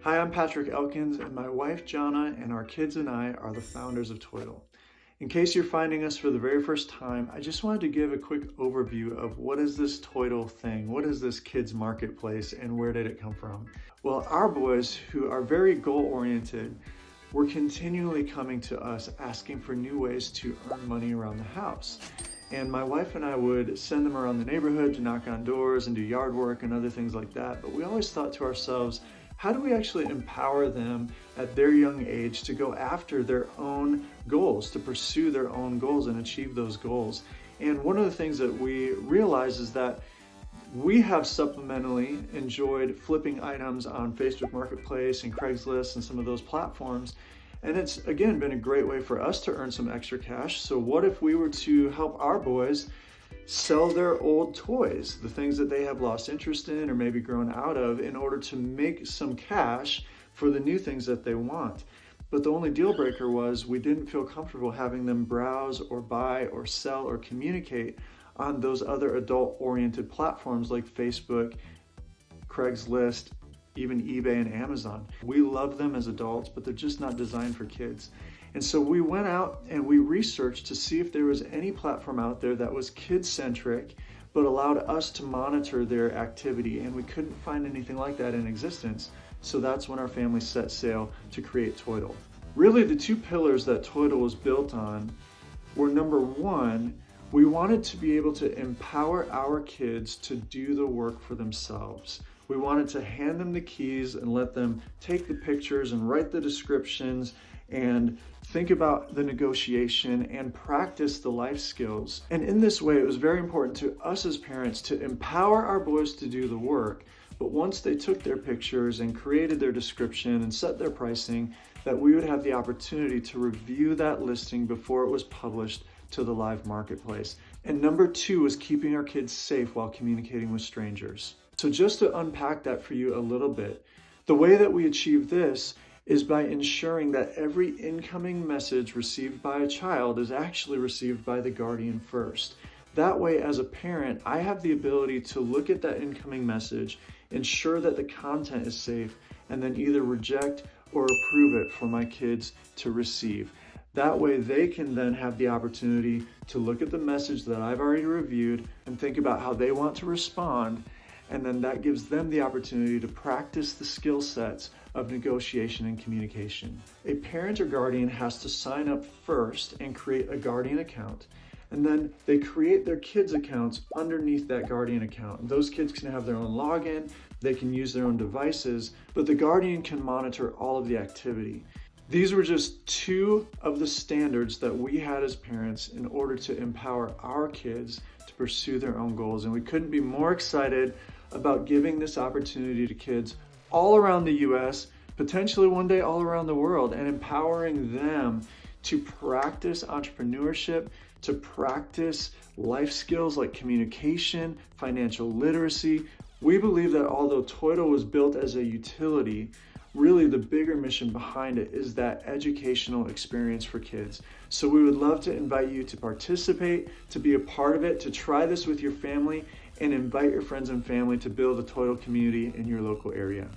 Hi, I'm Patrick Elkins, and my wife Jonna and our kids and I are the founders of Toytle. In case you're finding us for the very first time, I just wanted to give a quick overview of what is this Toytle thing, what is this kids marketplace, and where did it come from? Well, our boys, who are very goal-oriented, were continually coming to us asking for new ways to earn money around the house. And my wife and I would send them around the neighborhood to knock on doors and do yard work and other things like that. But we always thought to ourselves, how do we actually empower them at their young age to go after their own goals, to pursue their own goals and achieve those goals? And one of the things that we realize is that we have supplementally enjoyed flipping items on Facebook Marketplace and Craigslist and some of those platforms. And it's, again, been a great way for us to earn some extra cash. So what if we were to help our boys sell their old toys, the things that they have lost interest in or maybe grown out of, in order to make some cash for the new things that they want? But the only deal breaker was we didn't feel comfortable having them browse or buy or sell or communicate on those other adult-oriented platforms like Facebook, Craigslist, even eBay and Amazon. We love them as adults, but they're just not designed for kids. And so we went out and we researched to see if there was any platform out there that was kid-centric, but allowed us to monitor their activity. And we couldn't find anything like that in existence. So that's when our family set sail to create Toytle. Really, the two pillars that Toytle was built on were, number one, we wanted to be able to empower our kids to do the work for themselves. We wanted to hand them the keys and let them take the pictures and write the descriptions and think about the negotiation and practice the life skills. And in this way, it was very important to us as parents to empower our boys to do the work. But once they took their pictures and created their description and set their pricing, that we would have the opportunity to review that listing before it was published to the live marketplace. And number two was keeping our kids safe while communicating with strangers. So just to unpack that for you a little bit, the way that we achieve this is by ensuring that every incoming message received by a child is actually received by the guardian first. That way, as a parent, I have the ability to look at that incoming message, ensure that the content is safe, and then either reject or approve it for my kids to receive. That way they can then have the opportunity to look at the message that I've already reviewed and think about how they want to respond. And then that gives them the opportunity to practice the skill sets of negotiation and communication. A parent or guardian has to sign up first and create a guardian account. And then they create their kids' accounts underneath that guardian account. Those kids can have their own login, they can use their own devices, but the guardian can monitor all of the activity. These were just two of the standards that we had as parents in order to empower our kids to pursue their own goals. And we couldn't be more excited about giving this opportunity to kids all around the US, potentially one day all around the world, and empowering them to practice entrepreneurship, to practice life skills like communication, financial literacy. We believe that although Toytle was built as a utility, really the bigger mission behind it is that educational experience for kids. So we would love to invite you to participate, to be a part of it, to try this with your family, and invite your friends and family to build a Toytle community in your local area.